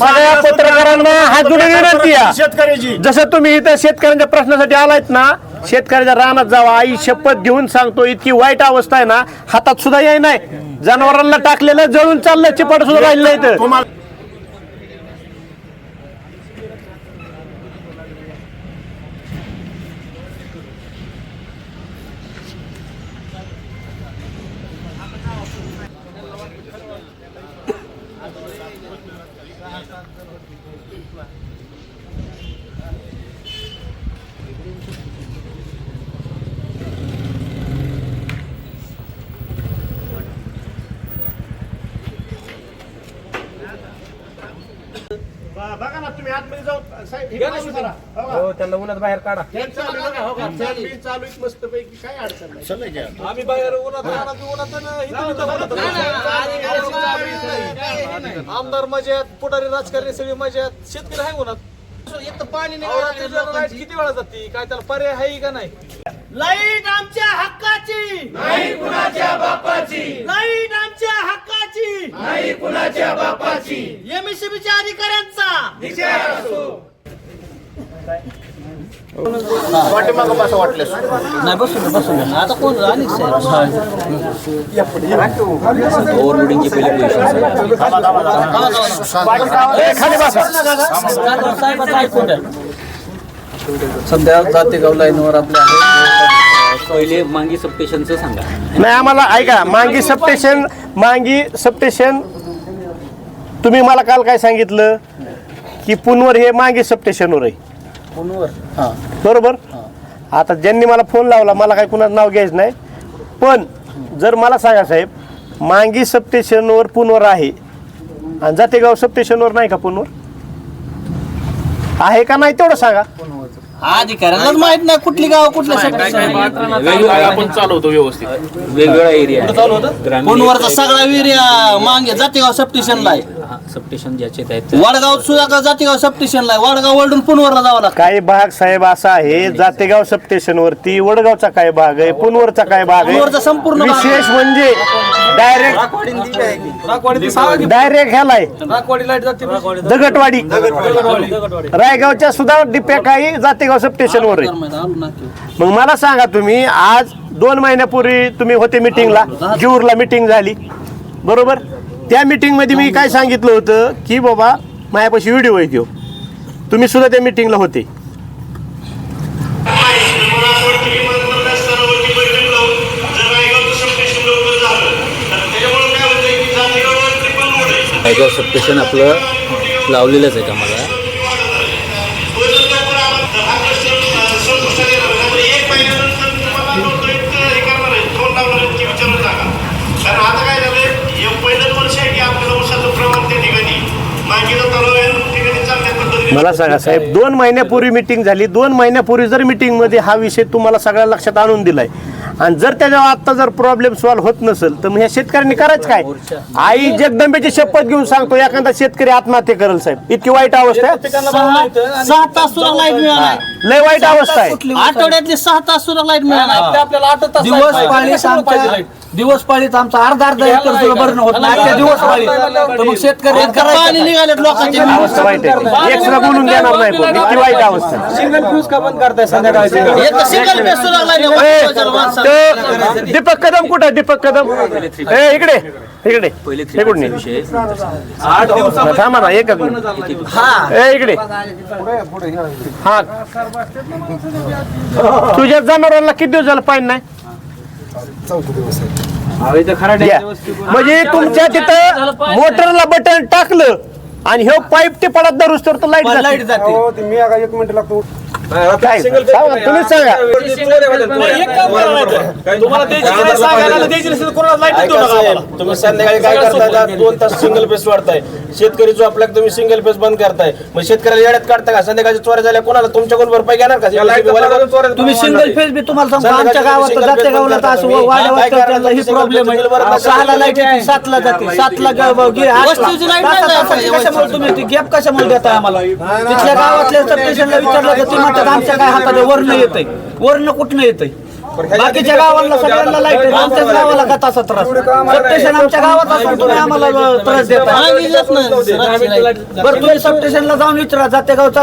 सगळ्या पत्रकारांना हात जोडून विनंती आहे शेतकऱ्याची, जसं तुम्ही इथं शेतकऱ्यांच्या प्रश्नासाठी आलायत ना, शेतकऱ्याच्या रानात जावा. आई शपथ घेऊन सांगतो, इतकी वाईट अवस्था आहे ना, हातात सुद्धा याय नाही. जनावरांना टाकलेलं जळून चाललं, चिपाट सुद्धा राहिलं नाही इथं. बघा ना तुम्ही आतमध्ये जाऊन त्यांना उन्हात बाहेर काढा. चालू मस्त पैकी काय अडचण नाही. आम्ही बाहेर आमदार मजेत, पुढारी राजकारणी सगळी मजेत, शेतकरी आहे उन्हात. पाणी किती वेळा जाते, काय त्याला पर्याय आहे का नाही? लाईट आमच्या हक्काची नाही कुणाच्या बापाची, लाईट आमच्या हक्काची नाही कुणाच्या बापाची. एमएससीबीच्या अधिकाऱ्यांचा विचार असो. पाठीमागं बसं वाटलं नाही बसून आता कोण राणी खाली बसा. सध्या जातेगाव लाईनवर आपल्या पहिले मांगी सबस्टेशनचं सांगा. नाही आम्हाला ऐका, मांगी सबस्टेशन तुम्ही मला काल काय सांगितलं की पुनवर हे मांगी सबस्टेशनवर आहे बरोबर. आता ज्यांनी मला फोन लावला, मला काय कुणाचं नाव घ्यायचं नाही, पण जर मला सांगा साहेब, मांगी सबस्टेशनवर पुनवर आहे आणि जातेगाव सबस्टेशनवर नाही का पुनवर आहे का नाही तेवढं सांगा. अधिकाऱ्यांनाच माहित नाही कुठली गाव कुठल्या आपण चालवतो व्यवस्थित वेगवेगळा एरिया फोनवरचा सगळा एरिया मागे जातेगाव सबस्टेशनला आहे. सबस्टेशन ज्याचे आहेत वडगाव सुद्धा जातेगाव सबस्टेशनला आहे. वडगाव वळून पुनवरला जावं लागतं. काही भाग साहेब असा आहे जातेगाव सबस्टेशन वरती, वडगावचा काय भाग आहे, पुनवरचा काय भाग आहे, पुनवरचा संपूर्ण भाग आहे. विशेष म्हणजे डायरेक्ट ह्याला आहे दगटवाडी, रायगावच्या सुद्धा डिप्या काही जातेगाव सबस्टेशन वर आहे. मग मला सांगा तुम्ही, आज 2 महिन्यापूर्वी तुम्ही होते मिटिंगला, जीवरला मिटिंग झाली बरोबर. त्या मिटिंग मध्ये मी काय सांगितलं होतं की बाबा माझ्यापाशी व्हिडिओ आहे तो, तुम्ही सुद्धा त्या मिटिंगला होते. रायगाव सबस्टेशन आपलं लावलेलंच आहे का मला. आता काय झालंय, हे पहिलंच वर्ष आहे की आपल्याला ऊसाचं प्रमाण त्या ठिकाणी मागीला तलाव आहे, ठिकाणी चांगल्या पद्धतीने. मला सांगा साहेब, 2 महिन्यापूर्वी मिटिंग झाली, 2 महिन्यापूर्वी जर मिटिंग मध्ये हा विषय तुम्हाला सगळ्या लक्षात आणून दिलाय आणि जर त्याच्यावर आता जर प्रॉब्लेम सॉल्व्ह होत नसेल तर मग ह्या शेतकऱ्यांनी करायचं काय. आई जगदंबेची शपथ घेऊन सांगतो, एखादा शेतकरी आत्महत्या करेल साहेब, इतकी वाईट अवस्था आहे. 6 तास सुद्धा लाईट मिळाला. लय वाईट अवस्था आहे. आठवड्यातले 6 तास सुद्धा लाईट मिळाला. आपल्याला 8 तास दिवस पाळीत आमचा अर्धा एकर सुद्धा भरणं होत नाही. दिवस पाळीत तर मग शेतकरी पाणी निघालेत लोकांचे. अवस्था वाईट आहे, एक सुद्धा बोलून देणार नाही, पण इतकी वाईट अवस्था आहे. सिंगल फ्यूज का बंद करताय संध्याकाळचे? सिंगल बेस सुद्धा लाईट. दीपक कदम कुठं आहे? दीपक कदम इकडे इकडे पहिले हे कुठे विषय 8 दिवसात थांबा ना, एकच मिनिट. इकडे हा, तुझ्या जनावरांना किती दिवस झालं पाणी नाही? या. म्हणजे तुमच्या तिथं मोटरला बटन टाकलं आणि हे पाईप ते पडत धरूस तर लाईट जाते. मी 1 मिनिट लागतो. काय सांगा, तुम्हीच सांगा. तुम्ही संध्याकाळी काय करताय? 2 तास सिंगल फेस वाढताय, शेतकरी जो आपला तुम्ही सिंगल फेस बंद करताय, मग शेतकऱ्याला येड्यात काढता का? संध्याकाळी चोऱ्या झाल्या कोणाला तुमच्याकडून भरपाई घेणार का? तुम्ही सिंगल फेज बी तुम्हाला सांगतो, आमच्या गावात जाते गावाला तर असं वाड्यावर ही प्रॉब्लेम आहे. 6ला लाईट येते, 7ला जाते, 7ला तुम्ही गॅप कशामुळे देताय आम्हाला? तिथल्या गावातल्या सबस्टेशनला विचारलं तर ते म्हणतात आमच्या काय हातात वर्ण येतंय. वर्ण कुठनं येतंय? बाकीच्या गावाला सगळ्यांना लाईट आहे, आमच्याच गावाला का तसा त्रास? सबस्टेशन आमच्या गावात असून तुम्ही आम्हाला त्रास देता. बरं तुम्ही सबस्टेशनला जाऊन विचारा, जाते गावचा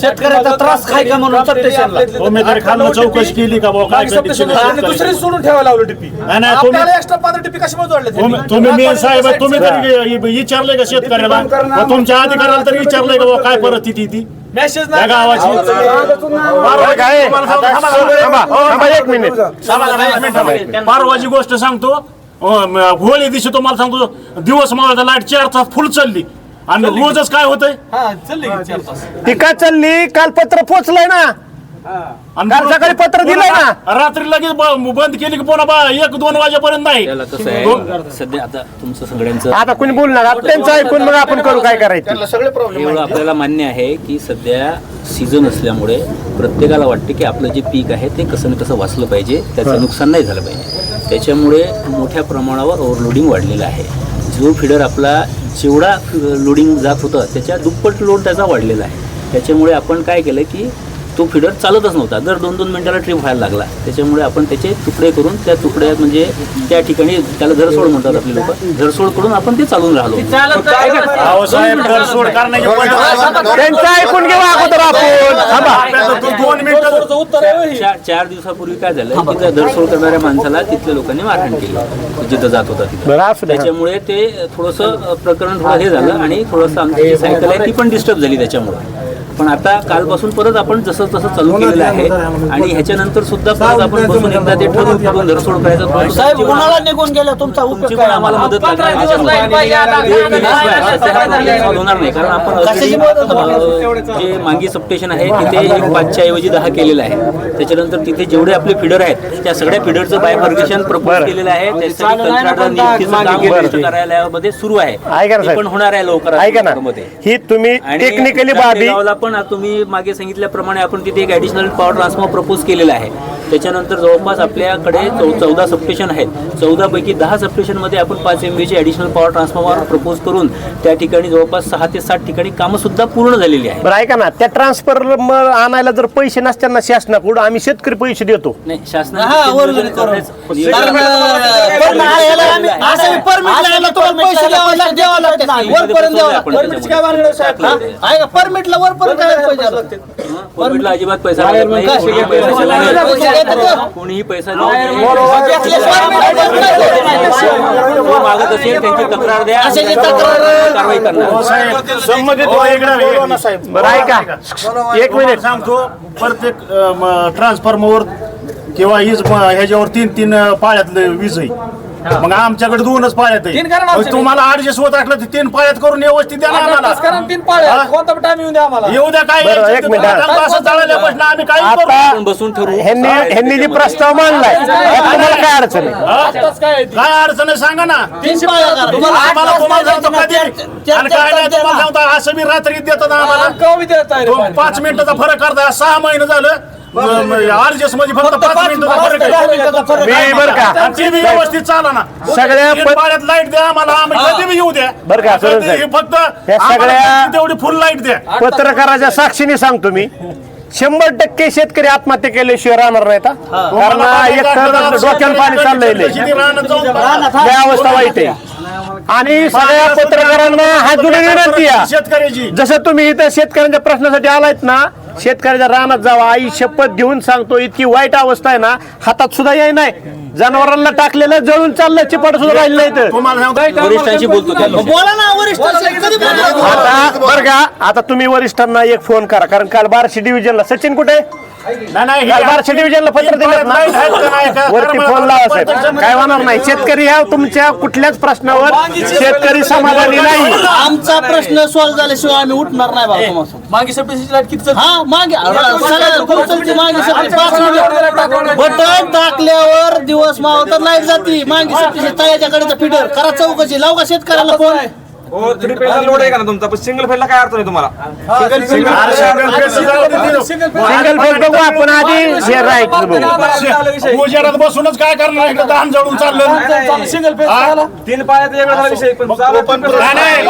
शेतकऱ्याचा त्रास काय का म्हणून सबस्टेशनला. तुम्ही तरी खाल्लं चौकशी केली का भाऊ काय दुसरी सोडून ठेवायला लावलं टिपी नाही तुम्ही एक्स्ट्रा 15 टिपी कशामुळे जोडले तुम्ही मेन साहेब आहे, तुम्ही तरी विचारलंय का शेतकऱ्याला व तुमच्या अधिकाऱ्याला तरी विचारलंय का बुवा काय परिस्थिती ती मेसेज त्या गावाची काय थांबा एक मिनिट. परवाची गोष्ट सांगतो होळी दिवशी तुम्हाला सांगतो दिवस मावळाचा लाईट 4 तास फुल चालली आणि रोजच काय होतंय ती का चालली? काल पत्र पोचलंय ना, काल सकाळी पत्र दिलंय ना. रात्री लगेच बंद केली की पुन्हा 1-2 वाजेपर्यंत नाही. त्याला कसं आहे सध्या आता तुमचं सगळ्यांचं आता कोणी बोलणार, आता त्यांचं ऐकून मग आपण करू काय करायचं. सगळे प्रॉब्लेम एवढं आपल्याला मान्य आहे की सध्या सीझन असल्यामुळे प्रत्येकाला वाटते की आपलं जे पीक आहे ते कसं ना कसं वाचलं पाहिजे, त्याचं नुकसान नाही झालं पाहिजे. त्याच्यामुळे मोठ्या प्रमाणावर ओव्हरलोडिंग वाढलेलं आहे. जो फिडर आपला जेवढा लोडिंग जात होतं त्याच्या दुप्पट लोड त्याचा वाढलेला आहे. त्याच्यामुळे आपण काय केलं की तो फिडर चालतच नव्हता, दर 2-2 मिनिटाला ट्रिप व्हायला लागला. त्याच्यामुळे आपण त्याचे तुकडे करून त्या तुकड्यात म्हणजे त्या ठिकाणी त्याला झरसोड म्हणतात आपले लोक, झरसोड करून आपण ते चालून राहिलो. साहेब सोड त्यांचं ऐकून घेऊ अगोदर आपण. थांबा 2 मिनिटं 4 दिवसापूर्वी काय झालं की त्या धरसोड करणाऱ्या माणसाला तिथल्या लोकांनी मारहाण केली जिथं जात होता तिथं. बरं असू दे. त्याच्यामुळे ते थोडंसं प्रकरण थोडं हे झालं आणि थोडंसं आमची जी सायकल आहे ती पण डिस्टर्ब झाली त्याच्यामुळे. पण आता कालपासून परत आपण जसं तसं चालू केलेलं आहे आणि ह्याच्यानंतर सुद्धा परत आपण बसून एकदा ते ठरवून धरसोड करायचं. साहेब उन्हाळा निघून गेला तुमचा तुमची उपयोग पण काय आम्हाला मदत लागणार त्याच्यामुळे. ते होणार नाही कारण आपण जे मांगी सबस्टेशन आहे तिथे 5च्या ऐवजी 10 केलेलं आहे. त्याच्यानंतर तिथे जेवढे आपले फिडर आहेत त्या सगळ्या फिडरचं बायफर्गेशन प्रपोज केलेलं आहे. त्यासाठी कंत्राटदार नियुक्तीचं काम वरिष्ठ कार्यालयामध्ये सुरू आहे. ऐका ना ते पण होणार आहे लवकरात ऐका ना, लवकरमध्ये. ही तुम्ही आणि टेक्निकली बाबी गावाला पण तुम्ही मागे सांगितल्याप्रमाणे आपण तिथे एक ऍडिशनल पॉवर ट्रान्सफॉर्मर प्रपोज केलेला आहे. त्याच्यानंतर जवळपास आपल्याकडे 14 सबस्टेशन आहेत. 14 पैकी 10 सबस्टेशनमध्ये आपण 5 MVAचे ऍडिशनल पॉवर ट्रान्सफॉर्मर प्रपोज करून त्या ठिकाणी जवळपास 6 ते 7 ठिकाणी कामं सुद्धा पूर्ण झालेली आहे. बरं ऐका ना, त्या ट्रान्सफर आणायला जर पैसे नसताना शासनाकडून आम्ही शेतकरी पैसे देतो. नाही हा, शासनाने वरून नियोजन करून. करण्याचं- कारण नियोजन- असं परमिट लागलं तुम्हाला पैसे द्यावं लागते. वरपर्यंत द्यावं लागतं. परमिटला वरपर्यंत द्यायला पैसे लागतात. परमिटला अजिबात पैसा लागत नाही. कोणीही पैसा नाही. कोणीही पैसा मागत असेल त्यांची तक्रार द्या, कारवाई करणार. संबंधित बरं ऐका एक मिनिट. सांगतो प्रत्येक ट्रान्सफॉर्मरवर किंवा हीच ह्याच्यावर 3-3 पाळ्यातलं वीज आहे. मग आमच्याकडे 2च पाळ्यात आहे. तुम्हाला ऍडजस्ट होत असलं तर 3 पाळ्यात करून व्यवस्थित द्या ना आम्हाला. 3 पाळ्या कोणता टाइम येऊन द्या आम्हाला. येऊ द्या काय बरं, एक मिनिट. असं चालल्यापासून आम्ही काय करू. आता आपण बसून ठरवू. ह्यांनी जी प्रस्ताव मांडलाय त्यात तुम्हाला काय अडचण आहे? काय अडचण आहे सांगा ना. तुम्हाला सांगतो कधी आणि काय नाही तुम्हाला सांगतो असं मी रात्री देतात आम्हाला. 5 मिनिटाचा फरक करता 6 महिने झालं ऍडजस्ट मध्ये फक्त 5 मिनिटाचा फरक आहे. मी बरं का आणि ती बी व्यवस्थित चाला ना. सगळ्या 3 पाळ्यात लाईट द्या आम्हाला, आम्ही कधी बी येऊ द्या. बरं का, सरळ साहेब. हे फक्त त्या सगळ्या- आम्हाला तेवढी फुल लाईट द्या. पत्रकाराच्या साक्षीने सांगतो मी 100% शेतकरी आत्महत्या केल्याशिवाय राहणार नाहीत हा. कारण एकतर डोक्याला पाणी चाललंय लय. लय अवस्था वाईट आहे. आणि सगळ्या पत्रकारांना हात जोडून विनंती आहे, शेतकऱ्याची जसं तुम्ही इथं शेतकऱ्यांच्या प्रश्नासाठी आलायत ना, शेतकऱ्याच्या रानात जावा. आई शपथ घेऊन सांगतो, इतकी वाईट अवस्था आहे ना, हातात सुद्धा येई नाही. जनावरांना टाकलेलं जळून चाललंय, चिपाट सुद्धा राहिलं नाही तर. तुम्हाला सांगतो वरिष्ठांशी बोलतो त्या दिवशी. बोला ना वरिष्ठ कधी बोलणार? आता बरं का, आता तुम्ही वरिष्ठांना एक फोन करा, कारण काल 1200 डिव्हिजनला सचिन कुठे नाही काल 1200 डिव्हिजनला पत्र दिलं ना, वरती फोन लावा साहेब. काय होणार नाही. शेतकरी ह्या तुमच्या कुठल्याच प्रश्नावर शेतकरी समाधानी नाही. आमचा प्रश्न सॉल्व्ह झाल्याशिवाय आम्ही उठणार नाही बाबा तुम्हाला. मागे सबस्टेशनची लाईट किती हा मागे बटन टाकल्यावर दिवस मावतर लाईट जाती. मागे सबस्टेशन तळ्याच्या कडेचा फिडर करा चौकशी, लाव का शेतकऱ्याला फोन. लोड आहे का ना तुमचा, पण सिंगल फेजला काय अर्थ नाही तुम्हाला. सिंगल फेज बघू आपण आधी शेअर राहायचं बघू. उजेडात बसूनच काय करणार इकडे धान जळून चाललं. सिंगल फेज 3 पाळ्यात वेगळा विषय पण नाही,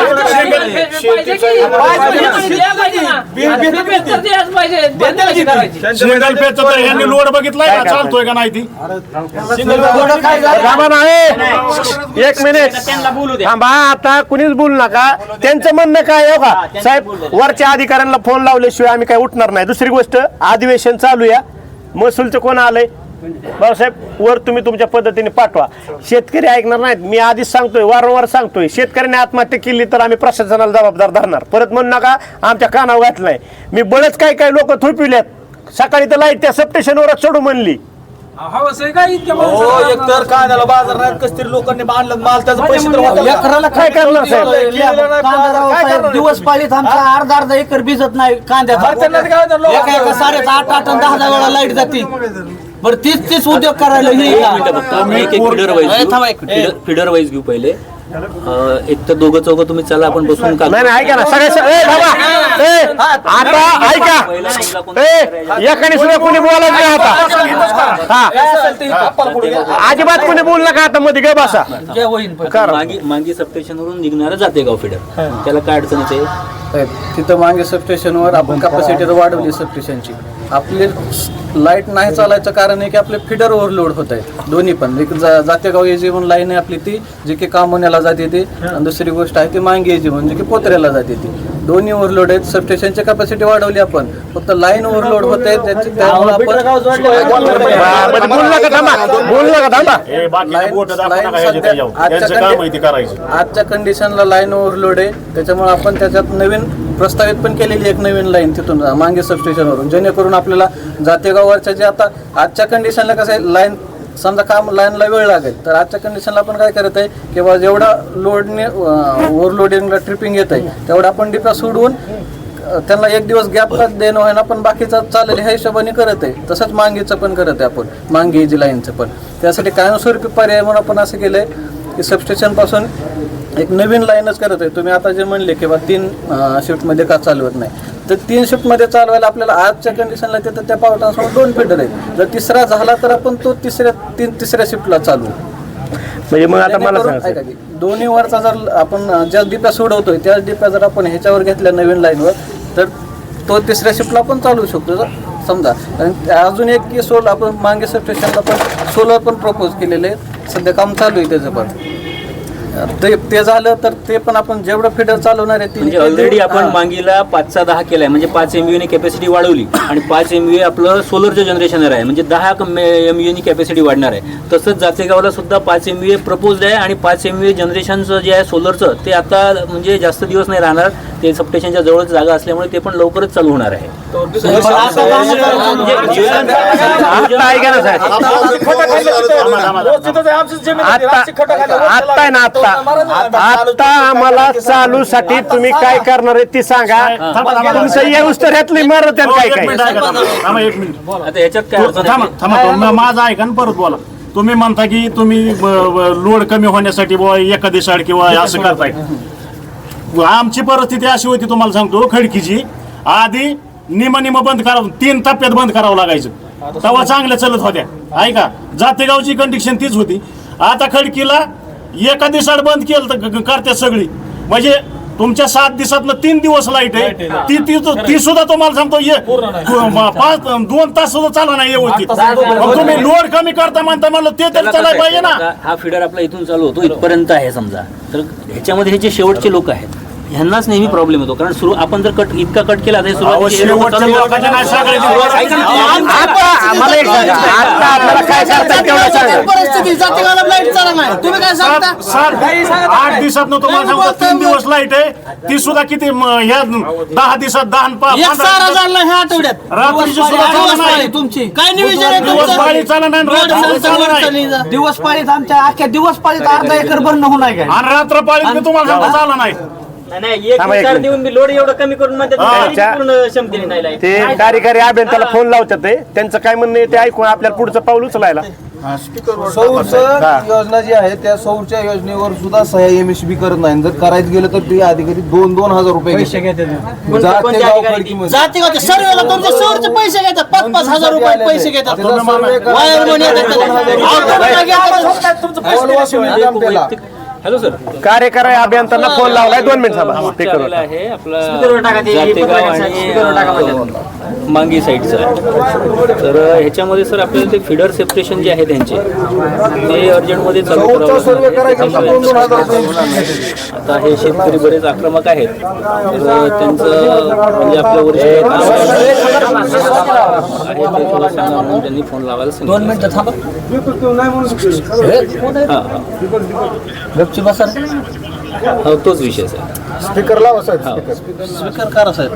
नाही. सिंगल पेजचं तर यांनी लोड बघितलाय का चालतोय का नाही ती थांबा ना, एक मिनिट थांबा, आता कुणीच बोलू नका. त्यांचं म्हणणं काय आहे का साहेब, वरच्या अधिकाऱ्यांना फोन लावल्याशिवाय आम्ही काय उठणार नाही. दुसरी गोष्ट, अधिवेशन चालू या, महसूलचं कोण आलंय भाऊसाहेब, वर तुम्ही तुमच्या पद्धतीने पाठवा. शेतकरी ऐकणार नाहीत. मी आधीच सांगतोय, वारंवार सांगतोय, शेतकऱ्याने आत्महत्या केली तर आम्ही प्रशासनाला जबाबदार धरणार. परत म्हणू नका आमच्या कानावर घातलं नाही. मी बरेच काही काही लोक थोपिल्यात. सकाळी तर लाईट त्या सबस्टेशनवरच चढू म्हणली. एकतर कांद्याला बाजार नाही, कसतरी लोकांनी बांधलं माल, त्याचे पैसे तर होतात. लेकराला काय करणार साहेब? साहेब दिवस पाळीत आमचा अर्धा एकर भिजत नाही कांद्याचा. एका साडेच 8 आणि 10 वेळा लाईट जाते. बरं 30 उद्योग करायला फिडर वाईज घेऊ पहिले. एक तर दोघं चौघं तुम्ही चला, आपण बसून का नाही ऐका ना सगळे आता ऐका, एकाने सुद्धा कोणी बोलायचं नाही आता. अजिबात कोणी बोल नका आता, मध्ये ग बसा. मांगी सबस्टेशनवरून निघणारं जाते गाव फिडर, त्याला काय अडचणीच आहे? तिथं मागे सबस्टेशनवर आपण कॅपॅसिटी वाढवली सबस्टेशनची. आपली लाईट नाही चालायचं कारण आहे की आपले फिडर ओव्हरलोड होत आहे दोन्ही पण. एक जातेगाव एजी म्हणून लाईन आहे आपली ती, जी की कामोन्याला जाते ती, आणि दुसरी गोष्ट आहे ती मांगी एजी म्हणून जी की पोत्र्याला जाते ती. दोन्ही ओव्हरलोड आहेत. सबस्टेशनची कॅपॅसिटी वाढवली आपण, फक्त लाईन ओव्हरलोड होत आहे त्यामुळे आपण आजच्या कंडिशनला लाईन ओव्हरलोड आहे. त्याच्यामुळे आपण त्याच्यात नवीन प्रस्तावित पण केलेली एक नवीन लाईन तिथून मांगे सबस्टेशनवरून, जेणेकरून आपल्याला जातेगाववरच्या जे आता आजच्या कंडिशनला कसं आहे, लाईन समजा काम लाईनला वेळ लागेल, तर आजच्या कंडिशनला आपण काय करत आहे किंवा जेवढा लोडने ओव्हरलोडिंगला ट्रिपिंग येत आहे तेवढा आपण डिपा सोडवून त्यांना एक दिवस गॅप देणं आहे ना, पण बाकीचा चालेल ह्या हिशोबाने करत आहे. तसंच मांगीचं पण करत आहे आपण, मांगी जी लाईनचं पण. त्यासाठी कायमस्वरूपी पर्याय म्हणून आपण असं केलं आहे की सबस्टेशनपासून एक नवीन लाईनच करत आहे. तुम्ही आता जे म्हणले किंवा 3 शिफ्टमध्ये का चालवत नाही, तर 3 शिफ्टमध्ये चालवायला आपल्याला आजच्या कंडिशनला तिथं त्या पॉवर ट्रान्सफॉर्मर 2 फिडर आहेत. जर तिसरा झाला तर आपण तो तिसऱ्या शिफ्टला चालवू. म्हणजे मग आता मला सांगा, दोन्ही वरचा जर आपण ज्या डिप्या सोडवतोय त्याच डिप्या जर आपण ह्याच्यावर घेतल्या नवीन लाईनवर, तर तो तिसऱ्या शिफ्टला आपण चालवू शकतो जर समजा. आणि अजून एक की आपण मांगे सबस्टेशनला पण सोलर पण प्रपोज केलेले आहे, सध्या काम चालू आहे त्याचं पण. ते झालं तर ते पण आपण जेवढं फिडर चालवणार आहे म्हणजे ऑलरेडी आपण मांगीला 5-10 केलाय, म्हणजे 5 MVA ने कॅपॅसिटी वाढवली आणि 5 MVA आपलं सोलरचं जनरेशनर आहे, म्हणजे 10 MVA नी कॅपॅसिटी वाढणार आहे. तसंच जातेगावला सुद्धा 5 MVA प्रपोज आहे आणि 5 MVA जनरेशनचं जे आहे सोलरचं, ते आता म्हणजे जास्त दिवस नाही राहणार. ते सबस्टेशनच्या जवळच जागा असल्यामुळे ते पण लवकरच चालू होणार आहे. आता आम्हाला चालूसाठी तुम्ही काय करणार आहे ती सांगा. तुमचं येऊस तर ह्यातली मारत काय काय. एक मिनिट आता याच्यात काय अडचण आहे? थांबा माझं ऐका ना, परत बोला. तुम्ही म्हणता की तुम्ही लोड कमी होण्यासाठी एका दिवसाआड किंवा असं करताय. आमची परिस्थिती अशी होती तुम्हाला सांगतो, खडकीची आधी निम बंद करावं, 3 टप्प्यात बंद करावं लागायचं, तेव्हा चांगल्या चलत होत्या. ऐका, जातेगावची कंडिशन तीच होती. आता खडकीला एका दिवसाआड बंद केलं तर करते सगळी. म्हणजे तुमच्या 7 दिवसातलं 3 दिवस लाईट आहे, ती सुद्धा तुम्हाला सांगतो 2 तास सुद्धा चालू नाही व्यवस्थित. तुम्ही लोड कमी करता म्हणता, म्हणलं ते तरी चालायला पाहिजे ना. हा फिडर आपला इथून चालू होतो इथपर्यंत आहे समजा, तर ह्याच्यामध्ये हे जे शेवटचे लोक आहेत ह्यांनाच नेहमी प्रॉब्लेम होतो. कारण सुरू आपण जर इतका कट केला तर परिस्थिती जातेगावला लाईट चालत नाही. तुम्ही काय सांगता? 8 दिवसात तुम्हाला सांगतो 3 दिवस लाईट आहे, ती सुद्धा किती ह्या 10 दिवसात 10-15 ह्या आठवड्यात रात्रीची सुद्धा नाही. तुमची काय नियोजन आहे? दिवस पाळी चालला नाही, दिवस पाळीत आमच्या अख्ख्या दिवस पाळीत अर्धा एकर बंद होणार काय, आणि रात्र पाळीत मी तुम्हाला सांगतो चालला नाही. ते कार्यकारी अभियंत्याला फोन लावतात, त्यांचं काय म्हणणं आहे ते ऐकून आपल्याला पुढचं पाऊल उचलायला. सौरचं योजना जी आहे त्या सौरच्या योजनेवर सुद्धा सह्या MSB करत नाही. जर करायचं गेलं तर ते अधिकारी 2-2 हजार रुपये जातेगावच्या सर्वेला तुमच्या सौरचे पैसे घेतात, 5-5 हजार रुपये पैसे घेतात. हॅलो सर, कार्यकारी अभियंत्यांना फोन लावलाय. 2 मिनिट थांबा. स्पीकर आलेला आहे आपला जातेगाव आणि मांगी साईडचा. तर ह्याच्यामध्ये सर आपल्याला ते फिडर सेपरेशन जे आहे त्यांचे ते अर्जंटमध्ये चालू करावं. आता हे शेतकरी बरेच आक्रमक आहेत, तर त्यांचं म्हणजे आपल्या वरिष्ठ आहे ते थोडं सांगा म्हणून त्यांनी फोन लावायला सांगितलं. 2 मिनिटं थांबा. गपची बसा. हो, तोच विषय सर. स्पीकर लावा साहेब. स्पीकर करा साहेब.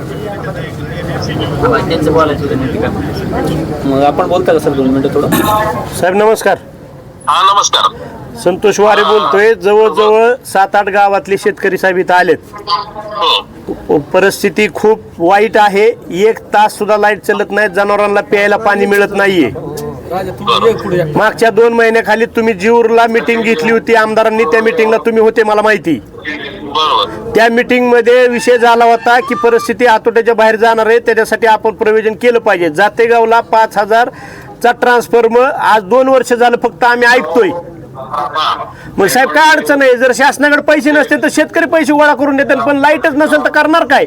त्यांचं बोलायचं मग आपण बोलता का सर 2 मिनिटं थोडं? साहेब नमस्कार. हा नमस्कार. संतोष वारे बोलतोय. जवळजवळ 7-8 गावातले शेतकरी साहेब इथं आलेत. हो परिस्थिती खूप वाईट आहे. 1 तास सुद्धा लाईट चालत नाही. जनावरांना प्यायला पाणी मिळत नाहीये. मागच्या 2 महिन्याखाली तुम्ही जीवरला मीटिंग घेतली होती आमदारांनी. त्या मीटिंगला तुम्ही होते मला माहिती. बरोबर. त्या मीटिंग मध्ये विषय झाला होता की परिस्थिती आटोट्याच्या बाहेर जाणार आहे, त्याच्यासाठी आपण प्रयोजन केलं पाहिजे. जातेगावला 5,000चा ट्रान्सफॉर्मर आज 2 वर्ष झालं फक्त आम्ही ऐकतोय. मग साहेब काय अडचण आहे? जर शासनाकडे पैसे नसते तर शेतकरी पैसे गोळा करून देतात, पण लाईटच नसेल तर करणार काय?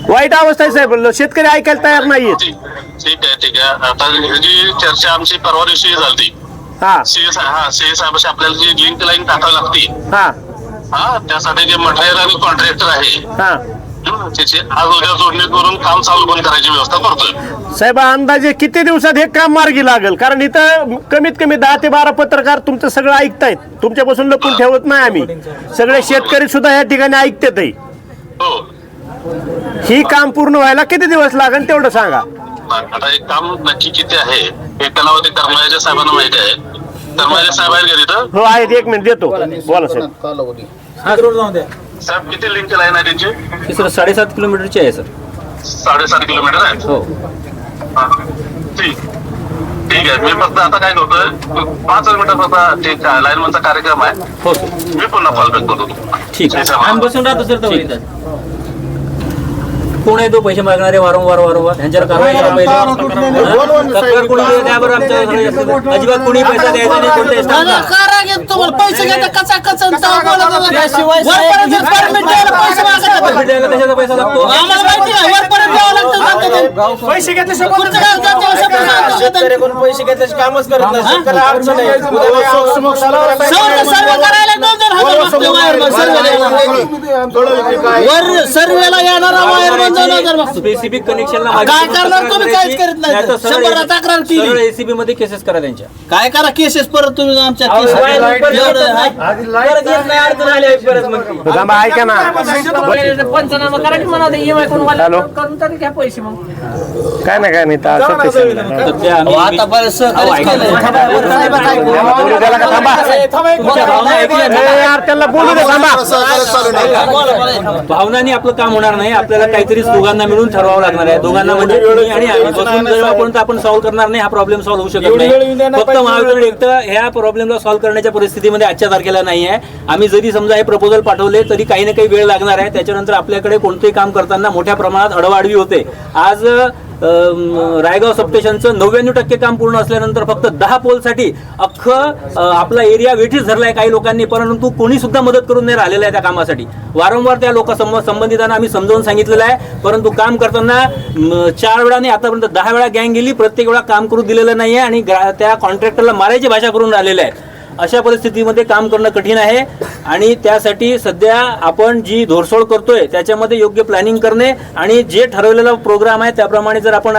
वाईट अवस्था आहे साहेब. शेतकरी ऐकायला तयार नाहीये. ठीक आहे. आता ही जी चर्चा आमची परवा दिवशी झाली. हा सीए साहेबांशी आपल्याला जी लिंक लाईन टाकावी लागते. हा त्यासाठी जे मटेरियल आणि कॉन्ट्रॅक्टर आहे हा त्याची आज उद्या जोडणी करून काम चालू पण करायची व्यवस्था करतोय. साहेब अंदाजे किती दिवसात हे काम मार्गी लागेल? कारण इथं कमीत कमी 10 ते 12 पत्रकार तुमचं सगळं ऐकतायत. तुमच्यापासून लपून ठेवत नाही आम्ही. सगळे शेतकरी सुद्धा या ठिकाणी ऐकतात. हो. ही काम पूर्ण व्हायला किती दिवस लागेल तेवढं सांगा. आता हे काम नक्की किती आहे हे कालावधी कर्मचाऱ्या साहेबांना माहिती आहे. कर्मचारी साहेब आहेत का तिथं? हो आहेत. 1 मिनिट देतो. बोला साहेब. साहेब किती लिंक लाईन आहे त्यांची? ही सर 7.5 किलोमीटरची आहे सर. 7.5 किलोमीटर आहे. हो ठीक आहे. मी फक्त आता काय करतोय 5 मिनिटात आता ते लाईनमनचा कार्यक्रम आहे. हो सर, मी पुन्हा कॉल बॅक करतो. ठीक आहे. आम्ही बसून राहतो सर तो इथं. कोण आहे तो पैसे मागणारे वारंवार यांच्यावर कारवाई करा पाहिजे. तक्रार कोणी दिली त्यावर आमच्या घरी असते. अजिबात कोणी पैसा द्यायचा नाही. कोणत्या स्टाफला तुम्हाला पैसे घेता कचा कचा द्यायला त्याच्याचा पैसा लागतो. आम्हाला माहिती आहे. वरपर्यंत जावं लागतं. पैसे घेतले शेतकऱ्याकडून पैसे घेतल्याचे कामच करत नाही. शेतकऱ्याला अडचण आहे. सर्वेला येणारा वायर स्पेसिफिक कनेक्शनला काय करणार तुम्ही? काहीच करत नाही. 100 तक्रार केली. एसीबी मध्ये केसेस करा त्यांच्या. काय करा केसेस परत तुम्ही आमच्या थांबा, ऐका ना. पंचनामा करायची म्हणा हॅलो. करून तरी घ्या पैसे. मग काय नाही सध्या आम्ही आता बरं सहकार्य केलंय. बोलू दे. थांबा. भावनांनी आपलं काम होणार नाही. आपल्याला काहीतरी दोघांना मिळून ठरवावं लागणार आहे. दोघांना म्हणजे तुम्ही आणि आम्ही बसून जेव्हापर्यंत आपण सॉल्व्ह करणार नाही हा प्रॉब्लेम सॉल्व्ह होऊ शकत नाही. फक्त महावितरण एकटं ह्या प्रॉब्लेमला सॉल्व्ह करण्याच्या परिस्थितीमध्ये आजच्या तारखेला नाही आहे. आम्ही जरी समजा हे प्रपोजल पाठवले तरी काही ना काही वेळ लागणार आहे. त्याच्यानंतर आपल्याकडे कोणतेही काम करताना मोठ्या प्रमाणात अडवाडवी होते. आज रायगाव सबस्टेशनचं 99% काम पूर्ण असल्यानंतर फक्त 10 पोलसाठी अख्खं आपला एरिया वेठीस धरलाय काही लोकांनी, परंतु कोणी सुद्धा मदत करून नाही राहिलेलं आहे त्या कामासाठी. वारंवार त्या संबंधितांना आम्ही समजावून सांगितलेलं आहे, परंतु काम करताना 4 वेळा नाही आतापर्यंत 10 वेळा गँग गेली, प्रत्येक वेळा काम करू दिलेलं नाहीये आणि त्या कॉन्ट्रॅक्टरला मारायची भाषा करून राहिलेलं आहे. अशा परिस्थितीमध्ये काम करणं कठीण आहे आणि त्यासाठी सध्या आपण जी धोरसोड करतोय त्याच्यामध्ये योग्य प्लॅनिंग करणे आणि जे ठरवलेला प्रोग्राम आहे त्याप्रमाणे जर आपण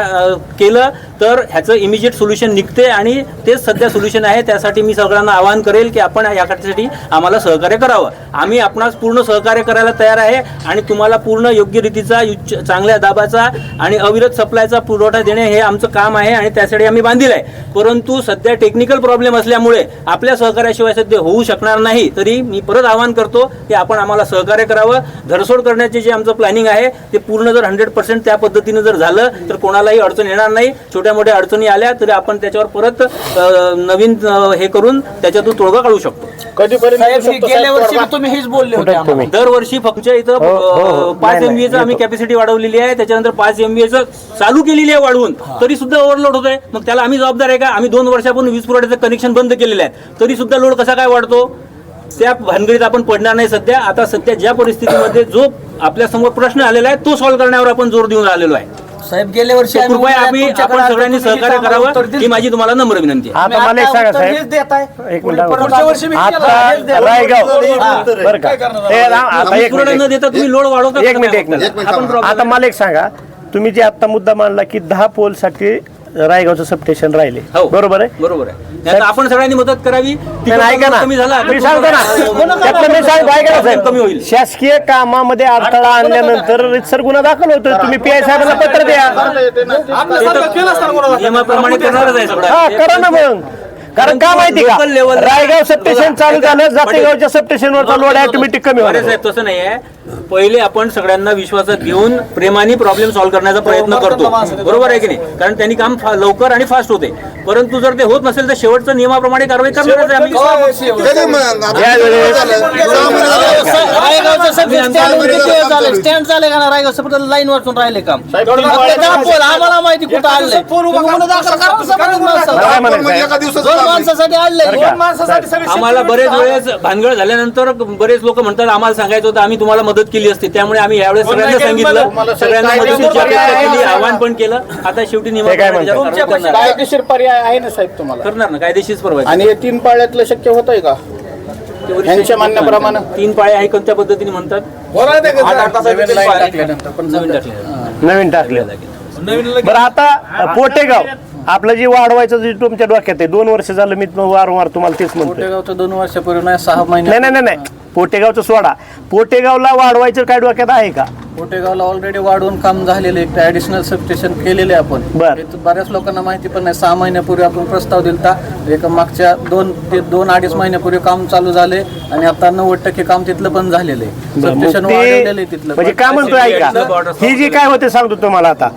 केलं तर ह्याचं इमिजिएट सोल्युशन निघते आणि तेच सध्या सोल्युशन आहे. त्यासाठी मी सगळ्यांना आवाहन करेल की आपण यासाठी आम्हाला सहकार्य करावं. आम्ही आपणास पूर्ण सहकार्य करायला तयार आहे आणि तुम्हाला पूर्ण योग्य रीतीचा चांगल्या दाबाचा आणि अविरत सप्लायचा पुरवठा देणे हे आमचं काम आहे आणि त्यासाठी आम्ही बांधील आहे. परंतु सध्या टेक्निकल प्रॉब्लेम असल्यामुळे आपल्या सहकार्याशिवाय सध्या होऊ शकणार नाही. तरी मी परत आवाहन करतो की आपण आम्हाला सहकार्य करावं. धरसोड करण्याचे जे आमचं प्लॅनिंग आहे ते पूर्ण जर 100% त्या पद्धतीनं जर झालं तर कोणालाही अडचण येणार नाही. छोट्या मोठ्या अडचणी आल्या तरी आपण त्याच्यावर परत नवीन हे करून त्याच्यातून तोडगा काढू शकतो. कधीपर्यंत गेल्या वर्षी तुम्ही हेच बोलले होते आम्हाला. तुम्ही दरवर्षी फक्त इथं हो. 5 नाही, MVA आम्ही कॅपॅसिटी वाढवलेली आहे, त्याच्यानंतर 5 MVA चालू केलेली आहे वाढवून, तरी सुद्धा ओव्हरलोड होत आहे. मग त्याला आम्ही जबाबदार आहे का? आम्ही 2 वर्षापूर्वी वीज पुरवठ्याचं कनेक्शन बंद केलेलं आहे, तरी सुद्धा लोड कसा काय वाढतो? त्या भानगडीत आपण पडणार नाही सध्या. आता सध्या ज्या परिस्थितीमध्ये जो आपल्या समोर प्रश्न आलेला आहे तो सॉल्व्ह करण्यावर आपण जोर देऊन राहिलेलो आहे. साहेब गेल्या वर्षी तर कृपया आपण सगळ्यांनी सहकार्य करावं ही माझी तुम्हाला नम्र विनंती आहे. आता मला एक सांगा साहेब, एक मिनिट आता रायगाव बरं का आता वीज एक पुरवठा न मिनिट देता तुम्ही लोड वाढवता एक मिनिट आपण problem आता मला एक सांगा, तुम्ही जे आता मुद्दा मांडला की 10 पोल साठी रायगावचं सबस्टेशन राहिले, हो. बरोबर आहे? बरोबर आहे. आता आपण सगळ्यांनी मदत करावी. पण ऐका ना, कमी झाला मी सांगतो ना, त्यातलं मी सांगतो, ऐका ना साहेब, कमी होईल. शासकीय कामामध्ये अडथळा आणल्यानंतर रितसर गुन्हा दाखल होतो. तुम्ही PI साहेबांना पत्र द्या. नियमाप्रमाणे करणारच आहे सगळं. हा करा ना मग. कारण का माहिती का, Local level ला- रायगाव सबस्टेशन चालू झालं, जातेगावच्या सबस्टेशनवरचा लोड ऑटोमॅटिक कमी अरे होणार. साहेब तसं नाही आहे. पहिले आपण सगळ्यांना विश्वासात घेऊन प्रेमाने प्रॉब्लेम सॉल्व्ह करण्याचा प्रयत्न करतो, बरोबर आहे की नाही? कारण त्यांनी काम लवकर आणि फास्ट होते. परंतु जर ते होत नसेल तर शेवटचं नियमाप्रमाणे कारवाई करणारच आहे आम्ही. स्टँड झाले का ना रायगाव सपोर्ट लाईन वाचून राहिले काम. आम्हाला माहिती कुठं आणलंय. काय म्हणायचं आहे? दोन माणसासाठी आणलंय. दोन माणसासाठी आम्हाला बरेच वेळेस भानगड झाल्यानंतर बरेच लोक म्हणतात आम्हाला सांगायचं होतं, आम्ही तुम्हाला मदत केली असते. त्यामुळे आम्ही यावेळेस सगळ्यांना सांगितलं, सगळ्यांना मदतीची अपेक्षा केली, आव्हान पण केलं. आता शेवटी कायदेशीर पर्याय आहे ना साहेब तुम्हाला? करणार ना कायदेशीर परवा. आणि हे 3 पाळ्यातलं शक्य होत आहे का यांच्या म्हणण्याप्रमाणे? 3 पाळे आहे कोणत्या पद्धतीने म्हणतात? नवीन टाकले. बरं आता पोटेगाव आपलं जे वाढवायचं जे तुमच्या डोक्यात आहे, 2 वर्ष झालं मी वारंवार तुम्हाला तेच म्हणतो. पोटेगावचं 2 वर्षापूर्वी नाही 6 महिने. नाही पोटेगावचं सोडा, पोटेगावला वाढवायचं काय डोक्यात आहे का? पोटेगावला ऑलरेडी वाढवून काम झालेलं एक ऍडिशनल सबस्टेशन केलेले आपण. बर. हे तर बऱ्याच लोकांना माहिती पण नाही. 6 महिन्यापूर्वी आपण प्रस्ताव दिलता. एक मागच्या 2-2.5 महिन्यापूर्वी काम चालू झाले आणि आता 90% काम तिथलं पण झालेलं आहे. सबस्टेशन वाढवलेलं आहे तिथलं. म्हणजे काय म्हणतोय ऐका, ही जी काय होते सांगतो तुम्हाला. आता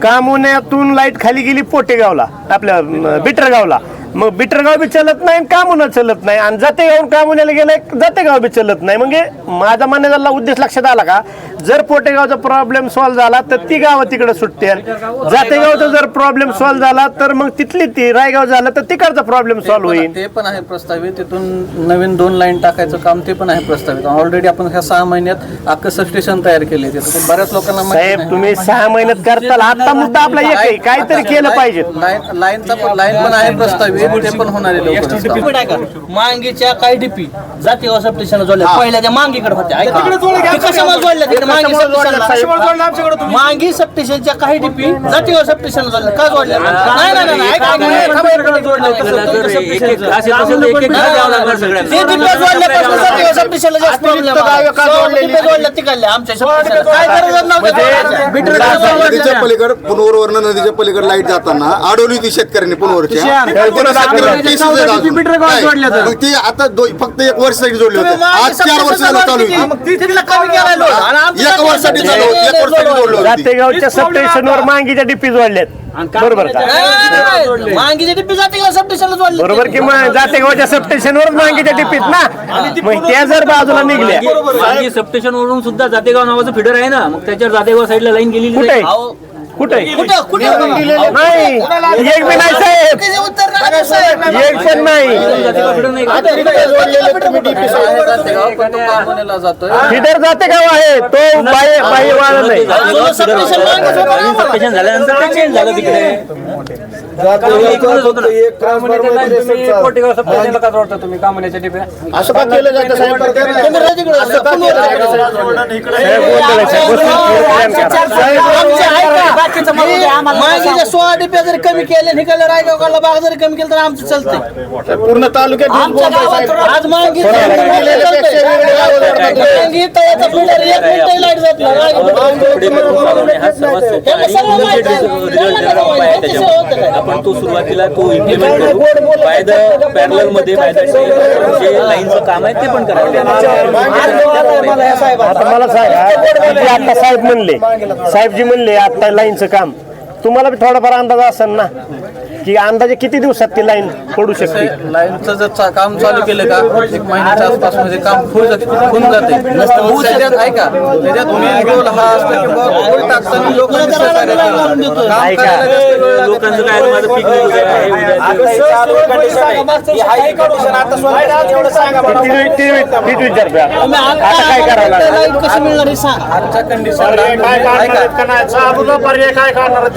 कामोन्यातून लाईट खाली गेली पोटेगावला, आपल्या बिटरगावला, मग बिटरगाव बी चलत नाही, कामोना चलत नाही, आणि जातेगाव कामोन्याला गेलाय, जातेगाव बी चलत नाही. म्हणजे माझा म्हणण्याचा उद्देश लक्षात आला का? जर पोटेगावचा प्रॉब्लेम सॉल्व्ह झाला तर ती गावं तिकडे सुटते, जातेगावचा जर प्रॉब्लेम सॉल्व्ह झाला तर मग तिथली ती रायगाव झालं तर तिकडचा प्रॉब्लेम सॉल्व्ह होईल. ते पण आहे प्रस्तावित. तिथून नवीन 2 लाईन टाकायचं काम ते पण आहे प्रस्तावित. ऑलरेडी आपण ह्या 6 महिन्यात अख्खं सबस्टेशन तयार केले. ते बऱ्याच लोकांना माहिती साहेब नाही. तुम्ही 6 महिन्यात करताल. आता मुद्दा आपला एक आहे, काहीतरी केलं पाहिजे. लाईन पण आहे प्रस्तावित. ते पण होणार आहे लवकरच. मांगीच्या काही डीपी जातीगाव सबस्टेशन जोडल्या पहिल्या त्या मांगीकडे होत्या. कशाला जोडल्या तिकडे मांगी सबस्टेशनला? मांगी सबस्टेशनच्या काही डीपी जातीगाव सबस्टेशन जोडल्या. का जोडल्या? नाही ऐका, जोडल्या सबस्टेशनला जास्त प्रॉब्लेम जोडल्या तिकडल्या आमच्या काय गरज नदीच्या पलीकडे पुनवरवरनं नदीच्या पलीकडे लाईट जाताना अडवली ती शेतकऱ्यांनी पुनवरच्या. मग ती आता फक्त 1 वर्षासाठी जोडली होती. आज 4 वर्ष झालं चालू आहे. 1 वर्षासाठी चालू होती, 1 वर्षासाठी जोडलं होती. जातेगावच्या सबस्टेशनवर मांगीच्या डिपी जोडल्यात, बरोबर का? मांगीच्या डीपी जातीगाव सबस्टेशनला जोडल्या. बरोबर की मग जातेगावच्या सबस्टेशनवर मांगीच्या डिपीत ना, मग त्या जर बाजूला निघल्या मांगी सबस्टेशन वरून सुद्धा जातेगाव नावाचं फिडर आहे ना, मग त्याच्यावर जातेगाव साईडला लाईन गेलेली कुठे आहे. कुठे नाही, एक बी नाही साहेब, एक पण नाही. फिडर जातेगाव आहे, तो बाहेर वाढ नाही. सबस्टेशन झाल्यानंतर ते चेंज झालं तिकडे. असं का केलं जातं साहेब? मांगीच्या 16 डीपी जरी कमी केले, निकाल रायगावला बाग जरी कमी केलं तर आमचं चालतंय. पूर्ण तालुक्यात आमच्या गावात आज मांगी लाईट जात आपण तो सुरुवातीला तो इम्प्लिमेंट करू. बाय द पॅरलल मध्ये बाय द जे लाईनचं काम आहे ते पण करावं. आता मला सांगा, जे आता साहेब म्हणले, साहेबजी म्हणले आता लाईनचं काम, तुम्हाला बी थोडाफार अंदाज असेल ना? की अंदाजे किती दिवसात ती लाईन पडू शकते? लाईनचं जर काम चालू केलं का 1 महिन्याच्या आसपास मध्ये काम होऊन जाते. त्याच्यात ऐका त्याच्यात मेन रोल हा असतो की बाबा रोल टाकताना लोकांनी सहकार्य करावं. काम ऐका. करायला जास्त वेळ लागत लोकांचं नाही. काय माझं पीक आहे तीच विचारतोय आता काय करावं लागेल? कसं मिळणार हे सांग. आजच्या कंडिशनला पर्याय काय काढणार आहेत का नाही? चालूला पर्याय काय काढणार आहेत?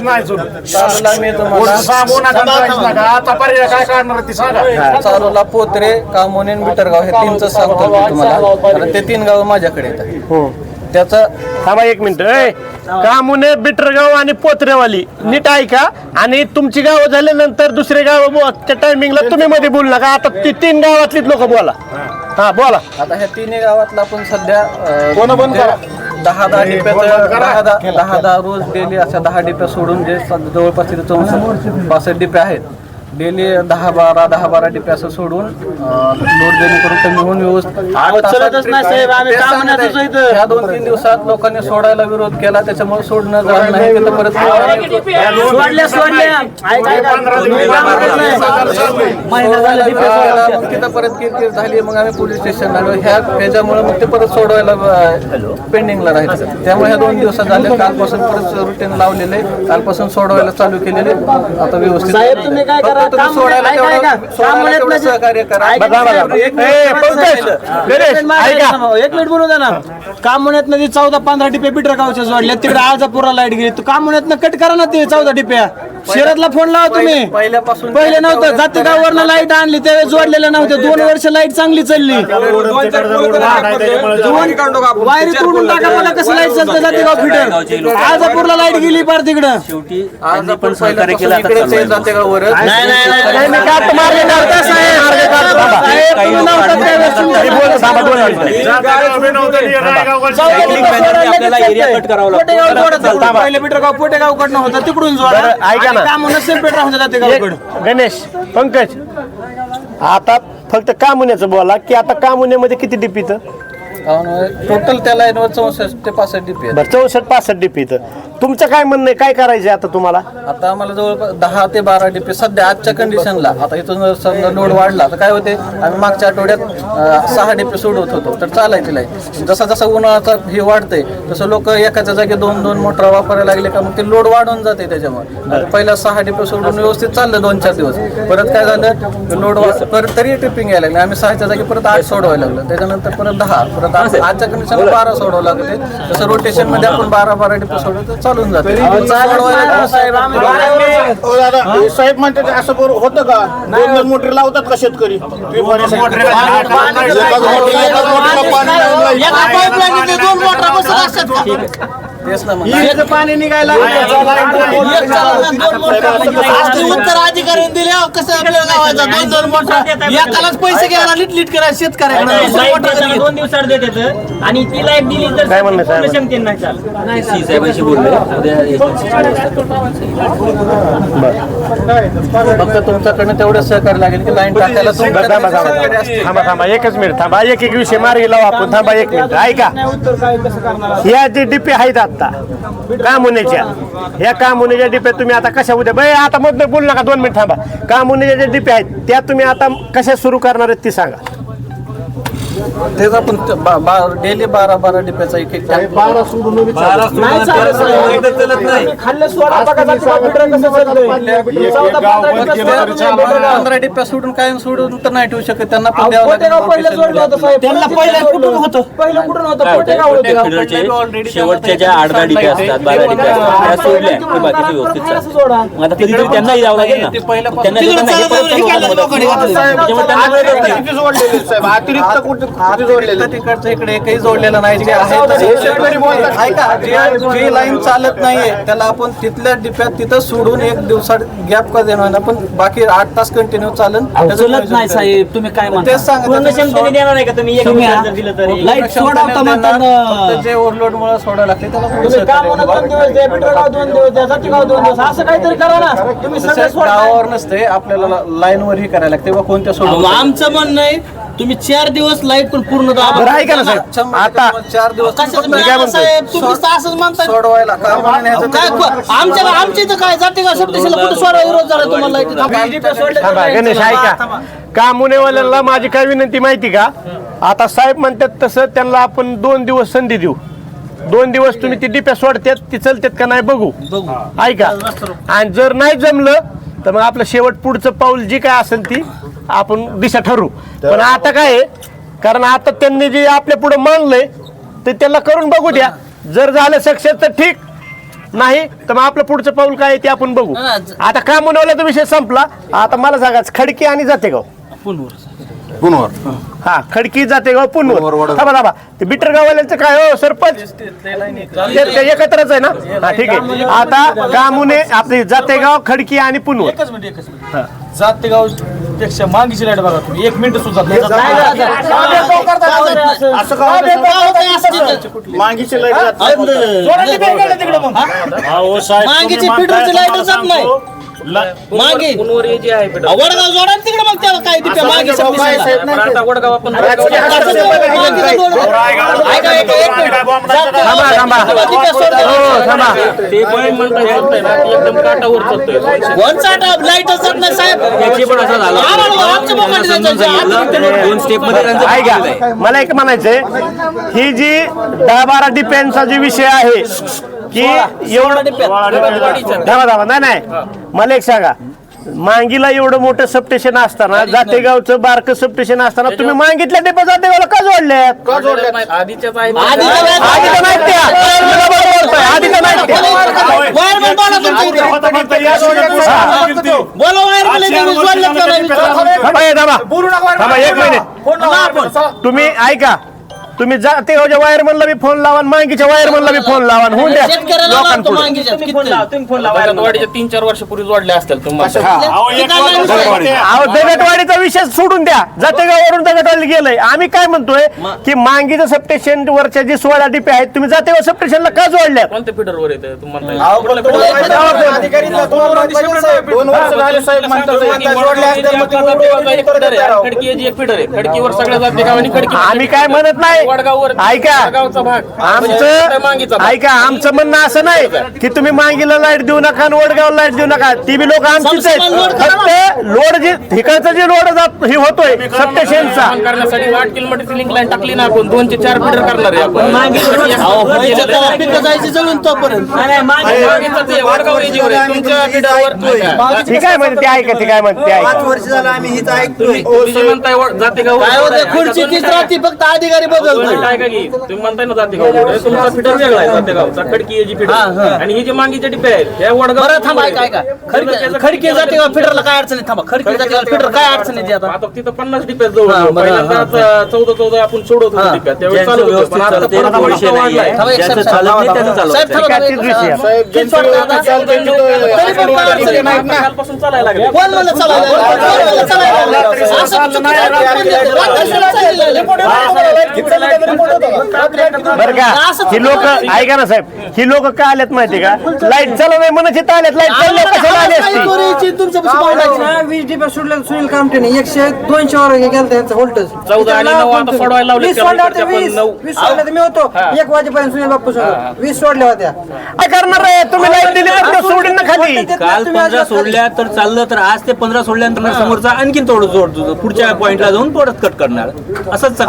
नाही चालू. चालूला मी तुम्हाला कोण सांगू नका, काहीच नका. आता पर्याय काय काढणार आहेत ती सांगा. चालूला पोत्रे, कामोने आणि बिटरगाव हे 3च सांगतो मी तुम्हाला, कारण ते 3 गाव माझ्याकडे येतात. त्याचं थांबा 1 मिनिट. कामुने, बिटरगाव आणि पोत्रेवाली नीट ऐका आणि तुमची गावं झाल्यानंतर दुसरे गाव त्या टायमिंगला तुम्ही मध्ये बोलू नका. आता ती 3 गावातलीच लोक बोला. हा बोला. आता ह्या 3 गावातला आपण सध्या कोण बंद करा? 10 डिप्या रोज डेली अशा 10 डिप्या सोडून जे जवळपास तिथे 64-65 डिप्या आहेत. डेली 10-12 डिप्या असं सोडून लोड जेणेकरून कमी होऊन व्यवस्थित ह्या 2-3 दिवसात लोकांनी सोडायला विरोध केला, त्याच्यामुळे सोडणं झालं नाही. तिथं परत मग तिथं परत किरकिर झाली. मग आम्ही पोलीस स्टेशनला आलो. ह्याच्यामुळे मग ते परत सोडवायला पेंडिंगला राहायचं. त्यामुळे ह्या 2 दिवसात झाले. कालपासून परत रुटीन लावलेले, कालपासून सोडवायला चालू केलेले. आता व्यवस्थित तुम्ही सोडायला तेवढं सहकार्य करा. एक मिनिट बोलू द्या ना. कामोण्यात नदी 14-15 डिपे बिटरगावच्या जोडल्या. तिकडे आळजापूरला लाईट गेली. तू कामोण्यात कट करा ना ते 14 डिप्या. शहरातला फोन लावा तुम्ही. पहिल्यापासून पहिले नव्हतं. जातेगाववरनं लाईट आणली त्यावेळेस जोडलेल्या नव्हत्या. 2 वर्ष लाईट चांगली चालली. वायरी तोडून टाका. मला कसं लाईट चालतं जातेगाव फिटर. आळजापूरला लाईट गेली पार तिकडं. शेवटी आज आपण पहिल्यापासून इकडेच आहे जातेगाववरच. आपल्याला एरिया कट करावा लागतो. पहिले बिटरगाव पोटेगाव कडनं होता तिकडून जोडा. ऐका ना. काम सेपरेट राहून जाते गावकडं. गणेश, पंकज, आता फक्त कामुन्याचं बोला की आता कामुन्यामध्ये किती डीपी इथं? टोटल त्या लाईनवर 64 ते 65 डीपी आहेत. 64-65 डीपी इथं. तुमचं काय म्हणणं आहे? काय करायचं आता तुम्हाला? आता आम्हाला जवळपास 10 ते 12 डीपी सध्या आजच्या कंडिशनला. आता इथून समजा लोड वाढला तर काय होते, आम्ही मागच्या आठवड्यात 6 डीपी सोडवत होतो तर चालायची लाईन. जसा जसा उन्हाळ्याचा हे वाढतंय तसं लोक एकाच्या जागी 2-2 मोटर वापरायला लागले का मग ते लोड वाढून जाते. त्याच्यामुळे पहिला 6 डीपी सोडून व्यवस्थित चाललं 2-4 दिवस. परत काय झालं, लोड परत तरी ट्रिपिंग यायला लागले. आम्ही 6च्या जागी परत 8 सोडवायला लागलो. त्याच्यानंतर परत 10, परत आजच्या कंडिशनला 12 सोडवावं लागते. तसं रोटेशन मध्ये आपण 12 डीपी सोडवतो चालून जाते. साहेब म्हणतात असं होतं का? 2 मोटर लावतात का शेतकरी? तेच ना मग. पाणी निघायला उत्तर अधिकाऱ्यांनी दिले. कसं आपल्या गावाचा 2 मोटर एकालाच पैसे घ्यायला लिट करायला शेतकऱ्याकडे 2 दिवसात देतात आणि ती लाईट दिली तर काय म्हणणं साहेब? क्षमतेने नाही चालत. सी साहेबांशी बोलले उद्या एजन्सीची फक्त तुमच्याकडनं तेवढं सहकार्य लागेल की लाईन टाकायला थांबा 1 मिनिट थांबा. एक विषय मार्गी लावा आपण. थांबा 1 मिनिट. ऐका, ह्या जे डिपे आहेत आता कामुन्याच्या, ह्या कामुन्याच्या डिप्या तुम्ही आता कशा उद्या बाई आता मधनं बोलू नका. 2 मिनिट थांबा. कामुन्याच्या ज्या डिप्या आहेत त्या तुम्ही आता कशा सुरू करणार आहेत ती सांगा. तेच आपण डेली 12 डिप्याचा एक 12 सोडून खाल्लं सोडा बघा कसं 15 डिप्या सोडून कायम सोडून तर नाही ठेवू शकत. त्यांना पण द्यावं लागेल. त्यांना पहिलं कुठून होतं? फिडरचे शेवटच्या ज्या 8-10 डिप्या असतात, 12 डिप्या असतात त्या सोडल्या की बाकीचे व्यवस्थित चालतात. मग आता कधीतरी त्यांनाही द्यावं लागेल ना. त्यांना देताना हे परत तिकडचं इकडे एकही जोडलेलं नाही. जे आहे ऐका, जी लाईन चालत नाहीये त्याला आपण तिथल्या डिप्यात तिथं सोडून 1 दिवसात गॅप का देणार. पण बाकी 8 तास कंटिन्यू चालन चलत नाही साहेब. तुम्ही काय म्हणता? तेच पूर्ण क्षमतेने देणार नाही का तुम्ही? एक दिवसात जर दिलं तर लाईट सोडवता म्हणतात. जे ओव्हरलोड मुळे सोडायला लागते त्याला तुम्ही काम म्हणत 2 दिवस द्या, बिटरगाव 2 दिवस द्या, जातेगाव 2 दिवस, असं काहीतरी करा ना. तुम्ही सगळं सोडा. गावावर नसते, आपल्याला लाईन वर ही करायला लागते. कोणत्या सोडून आमचं म्हणणं आहे तुम्ही 4 दिवस लाईट पण पूर्ण बरं ऐका ना साहेब, आता 4 दिवस मी काय म्हणतोय? साहेब तुम्ही असंच म्हणताय सोडवायला काम आणि ह्याचं काय आमच्या इथं काय जाते का सबस्टेशनला कुठे सोडा विरोध झाला तुम्हाला लाईट थांबा गणेश ऐका, कामुनेवाल्यांना माझी काय विनंती माहिती का, आता साहेब म्हणतात तसं त्यांना आपण 2 दिवस संधी देऊ. 2 दिवस तुम्ही ती डिप्या सोडतात ती चलतात का नाही बघू ऐका, आणि जर नाही जमलं तर मग आपलं शेवट पुढचं पाऊल जी काय असेल ती आपण दिशा ठरवू. पण आता काय आहे, कारण आता त्यांनी जे आपल्या पुढे मानलंय ते त्याला करून बघू द्या. जर झालं सक्सेस तर ठीक, नाही तर मग आपलं पुढचं पाऊल काय आहे ते आपण बघू. आता कामुनेवाल्याचा विषय संपला. आता मला सांगा, खडकी आणि जातेगाव पुनवर हा, खडकी जातेगाव पुनवर थांबा ते बिटर गाववाल्यांचं काय हो सरपंच ते एकत्रच आहे ना. हा ठीक आहे. आता कामुने आपली जातेगाव खडकी आणि पुनवर एकच मिनिट जातेगाव पेक्षा मागीची लाईट बघा तुम्ही 1 मिनिट सुद्धा मागीची लाईट मागीची पिटरची लाईट जात नाही. मागे जे आहे वडगाव जोडा तिकडे मग त्याला काय तिथे मागे वडगाव आपण ते पण म्हणता येत नाही ना, एकदम काटावर चालतोय. लाईटच जात नाही साहेब. त्याची पण असं झालं. आमच्या मोकाटी जायचं. 2 स्टेप मध्ये त्यांचं ऐका, मला एक म्हणायचंय, ही जी 10-12 डिपेंडचा जो विषय आहे की एवढं धावा नाही मला एक सांगा, मांगीला एवढं मोठं सबस्टेशन असताना, जातेगावचं बारकं सबस्टेशन असताना तुम्ही मागितल्या डिपा जातेगावला का जोडल्यात? आधीच्याच आहे. आधीचं नाहीत त्या. तुम्ही बरोबर बोलताय, आधीचं नाहीत त्या. थांबा 1 मिनिट. तुम्ही ऐका, तुम्ही जातेगावच्या वायरमनला बी फोन लावा, मांगीच्या वायरमनला बी फोन लावा, होऊन द्या लोकांपुढे. वाडीच्या 3-4 वर्षापूर्वी जोडल्या असतील तुम्हाला. अहो दगटवाडीचा विषय सोडून द्या, जातेगाववरून दगटवाडी गेलंय. आम्ही काय म्हणतोय की मांगीचं सबस्टेशन वरच्या जी 16 डिपे आहेत तुम्ही जातेगाव सबस्टेशनला का जोडल्या? कोणत्या फिडरवर येतं तुम्हाला? खडकी जी एक फिडर आहे, खडकीवर सगळ्या जातेगाव आणि खडकी. आम्ही काय म्हणत नाही, ऐका आमचं म्हणणं असं नाही की तुम्ही मांगीला लाईट देऊ नका आणि वडगावला लाईट देऊ नका. ती बी लोक आमचीच आहेत. फक्त लोड जे ठिकाणचं जे लोड हे होतोय सबस्टेशनचा करण्यासाठी 8 किलोमीटरची लिंक लाईन टाकली ना आपण, 2 ते 4 फिडर करणार आहे आपण. ठीक आहे म्हणते, ते ऐका ते काय म्हणते, ऐका. 5 वर्ष झालं आम्ही हिच ऐकतोय. तुम्ही म्हणताय जातेगाव खुर्ची तीच राहते, फक्त अधिकारी बदलतोय. काय का की तुम्ही म्हणताय ना जातेगाव तुमचा फिटर वेगळा आहे जातेगावचा, खडकी जी फिटर आणि ही जी मांगीचे डिपे आहेत या वडगाव. थांबा ऐका खडकी जातेगाव फिटरला काय अडचण आहे? थांबा खडकी जातेगाव फिटर काय अडचण आहे आता? आता तिथं 50 डिपे जवळ 14 आपण सोडत होतो डिप्या त्यावेळेस चालू होतं. पण आता परत विषय नाही आहे. थांबा, एक ज्याचं साहेब, चालत नाही त्याचं चालवत साहेब, नाही. थांबा, तीच विषय आहे. तीच वाटतं आता. तरी पण काय अडचण नाही ना. कालपासून चालायला लागले. कोण म्हणलं चालायला लागलं? कोण म्हणलं चालायला लागलं? असं चुकीचं आहे. बरं का, ही लोक ऐका ना साहेब, ही लोक का आल्यात माहिती का? लाईट चालू नाही म्हणत इथं आल्यात, लाईट चालल्या कशाला आली असती? वीज डिपा सोडल्या सुनील कामठेने 100-200 वर गेलं त्यांचं व्होल्टेज 14 आणि 9 आता सोडवायला लावले. 20 सोडल्या होत्या, 20 सोडल्या तर मी होतो 1 वाजेपर्यंत सुनील बाप्पू सोबत 20 सोडल्या होत्या. काय करणार आहे तुम्ही? लाईट दिली तर सोडून ना खाली. काल 15 सोडल्या तर चाललं, तर आज ते 15 सोडल्यानंतर समोरचा आणखीन थोडं जोडतो, पुढच्या पॉइंटला जाऊन थोडंच कट करणार. असंच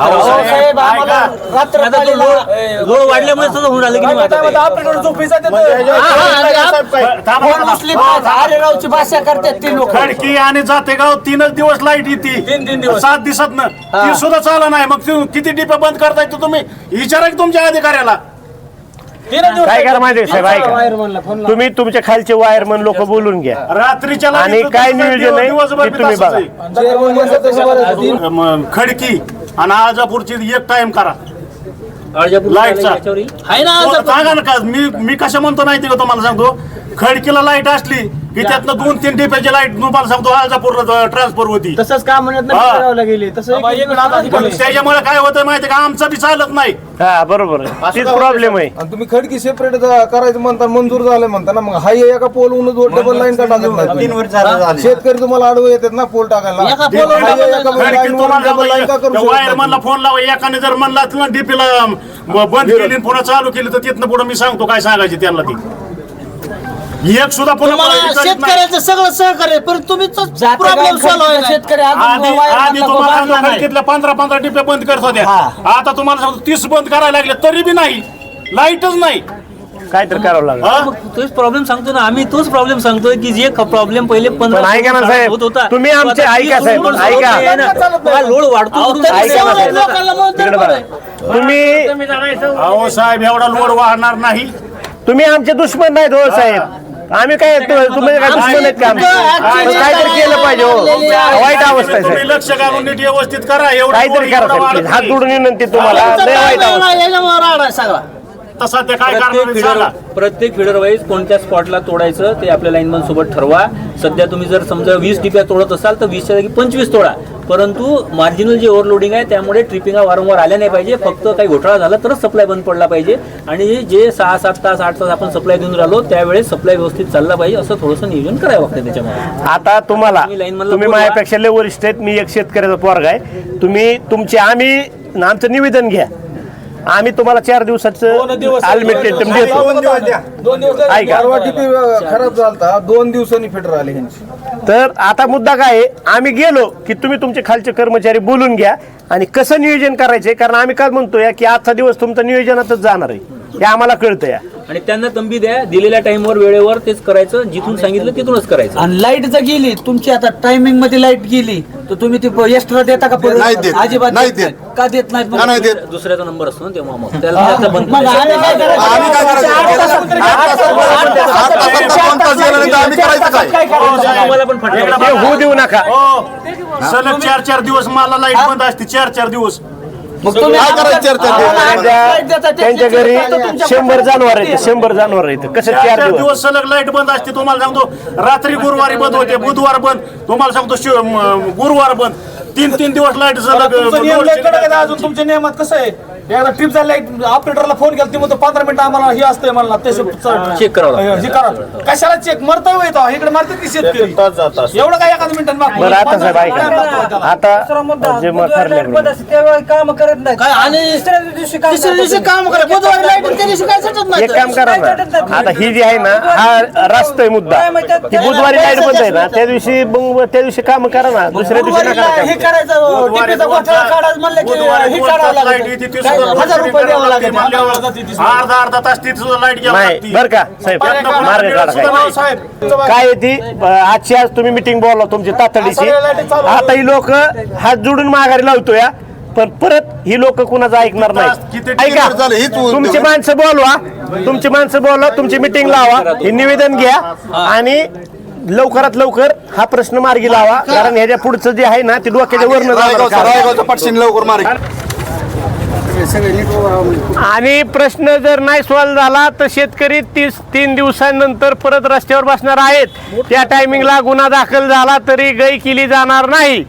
लोड वाढल्यामुळे सगळं होऊन राहिलं की नाही आता भाषा करतात ती लोक. खडकी आणि जातेगाव 3च दिवस लाईट येते, 7 दिवसात ती सुद्धा चालू नाही. मग किती डिपे बंद करताय तर तुम्ही विचारा की तुमच्या अधिकाऱ्याला. काय करा माहिती आहे साहेब, ऐका तुम्ही तुमच्या खालचे वायरमन लोक बोलून घ्या रात्रीच्या आणि काय नियोजन आहे ते तुम्ही बघा. खडकी आणि आळजापूरची एक टाइम करा लाईटचा. आहे ना सांगा ना का, मी कशा म्हणतो नाही ते तुम्हाला सांगतो. खडकीला लाईट असली की त्यातनं 2-3 डिपेची लाईट तुम्हाला सांगतो आळजापूरला ट्रान्सफर होती. तसंच काम म्हणत हा. नाही गेले तसं पण त्याच्यामुळे काय होतं माहिती का, आमचं बी चालत नाही. हा बरोबर आहे, तीच प्रॉब्लेम आहे. आणि तुम्ही खडकी सेपरेट करायचं म्हणता, मंजूर झालं म्हणता ना, मग हाय एका पोलहून डबल लाईन का टाकत नाही? शेतकरी तुम्हाला आडवं येतात ना पोल टाकायला. एका पोलवर हाय double एका line. line वरून double line का करू शकत वायर नाही? म्हणला फोन लावा, एकाने जर म्हणला तुला डीपीला बंद केली आणि पुन्हा चालू केली तर तिथनं पुढे मी सांगतो काय सांगायचे त्यांना. ती एक सुद्धा पुन्हा शेतकऱ्याचं सगळं सहकार्य पण तुम्ही प्रॉब्लेम सॉल्व्ह शेतकरी आधी तुम्हाला खडकीतल्या 15 डिपे बंद करत होत्या, आता तुम्हाला सांगतो 30 बंद करायला लागले तरी बी नाही, लाईटच नाही. काय तर करावं लागेल. हा? तोच प्रॉब्लेम सांगतो ना आम्ही, तोच प्रॉब्लेम सांगतोय की जे प्रॉब्लेम पहिले पण ऐका ना साहेब, तुम्ही आमचे ऐका साहेब, ऐका. लोड वाढतो ऐका ना साहेब. तिकडे बघा. तुम्ही अहो साहेब एवढा लोड वाढणार नाही. तुम्ही आमचे दुश्मन नाहीत हो साहेब. आम्ही काय तुम्ही काय दुश्मन आहेत का आमचे? काहीतरी केलं पाहिजे हो. वाईट अवस्था आहे तुम्ही साहेब. लक्ष घालून नीट व्यवस्थित करा. एवढं काहीतरी करा साहेब प्लीज. हात जोडून विनंती तुम्हाला. लय वाईट अवस्था आहे. सगळा तसा ते काय करणार प्रत्येक फिडर वाईज कोणत्या स्पॉटला तोडायचं ते आपल्या लाईनमन सोबत ठरवा. सध्या तुम्ही जर समजा 20 डिप्या तोडत असाल तर 20च्या जागी 25 तोडा, परंतु मार्जिनल जे ओव्हरलोडिंग आहे त्यामुळे ट्रिपिंग वारंवार आल्या नाही पाहिजे. फक्त काही घोटाळा झाला तरच सप्लाय बंद पडला पाहिजे आणि जे 6-7 तास 8 तास आपण सप्लाय देऊन राहिलो त्यावेळेस सप्लाय व्यवस्थित चालला पाहिजे, असं थोडंसं नियोजन करावं लागतं त्याच्यामध्ये. आता तुम्हाला लाईनमनला तुम्ही बोलवा. माझ्यापेक्षा लय वरिष्ठ आहेत. मी एक शेतकऱ्याचा पोरगा आहे. तुम्ही तुमचे आमचं निवेदन घ्या. आम्ही तुम्हाला 4 दिवसाचं अल्टिमेटम देतो. ऐका. परवा DP खराब झालता, 2 दिवसांनी फिटर आले ह्यांची. तर आता मुद्दा काय आहे, आम्ही गेलो की तुम्ही तुमचे खालचे कर्मचारी बोलून घ्या आणि कसं नियोजन करायचंय. कारण आम्ही काय म्हणतोय की आजचा दिवस तुमचं नियोजनातच जाणार आहे, हे आम्हाला कळतं या. आणि त्यांना तंबी द्या, दिलेल्या टाइमवर वेळेवर तेच करायचं, जिथून सांगितलं तिथूनच करायचं. आणि लाईट जर गेली तुमची, आता टायमिंग मध्ये लाईट गेली तर तुम्ही ती एक्स्ट्रा देता का? नाही देत. अजिबात नाही देत नाही. देत. का देत नाहीत मग? का नाही देत? दुसऱ्याचा नंबर असतो ना तेव्हा मग त्याला त्याचा बंद मग करायचं. आम्ही काय करायचं? आम्ही काय करायचं? 8 तासानंतर 8 तासात 2 तास गेला नाही तर आम्ही करायचं काय? आम्हाला पण फटका हे होऊ देऊ नका. सलग 4-4 दिवस मला लाईट बंद असते. 4-4 दिवस मग तुम्ही काय करायचं चर्चा? त्यांच्या घरी 100 जनावर आहेत. 100 जनावर आहेत. कसं 4 4 दिवस? दिवस सलग लाईट बंद असते. तुम्हाला सांगतो रात्री गुरुवारी बंद होते, बुधवार बंद, तुम्हाला सांगतो गुरुवार बंद. 3-3 दिवस लाईट सलग. अजून तुमच्या नियमात कसं आहे, एकदा ट्रिप झाली लाईट ऑपरेटरला फोन केला ती म्हणतो 15 मिनिटं आम्हाला हे असतंय म्हणला ते चेक करावं लागतं. हे करा. कशाला चेक मरता येतो इकडे मारतात की शेतकरी एवढं काय एखाद मिनिटात बरं आता साहेब ऐका. आता जे मग ठरलं तेव्हा काम करत नाही. काय आणि तिसऱ्या दिवशी काम तिसऱ्या दिवशी काम करा, बुधवारी लाईट त्या दिवशी काय सुटत नाही. एक काम करा ना, आता ही जी आहे ना, हा रास्त आहे मुद्दा. ही बुधवारी लाईट बंद आहे ना, त्या दिवशी काम करा ना, दुसऱ्या दिवशी बुधवारी नका हे करा. करायचं, टिपीचा घोटाळा काढायचं म्हणलं की हे काढावं लागतं. काय 1000 रुपये द्यावं लागतं. अर्धा तास ती सुद्धा लाईट नाही बरं का साहेब, मार्ग काढा काय. काय आहे ती आजची आज तुम्ही मिटिंग बोलवा तुमची तातडीची. आता ही लोक हात जोडून माघारी लावतोय, पण परत ही लोक कुणाचं ऐकणार नाही. ऐका, तुमची माणसं बोलवा, तुमची मिटिंग लावा, हे निवेदन घ्या आणि लवकरात लवकर हा प्रश्न मार्गी लावा. कारण ह्याच्या पुढचं जे आहे ना ते डोक्याच्या वरनं पटशीन लवकर मारे. आणि प्रश्न जर नाही सॉल्व्ह झाला तर शेतकरी 3 दिवसांनंतर परत रस्त्यावर बसणार आहेत. त्या टायमिंगला गुन्हा दाखल झाला तरी गय केली जाणार नाही.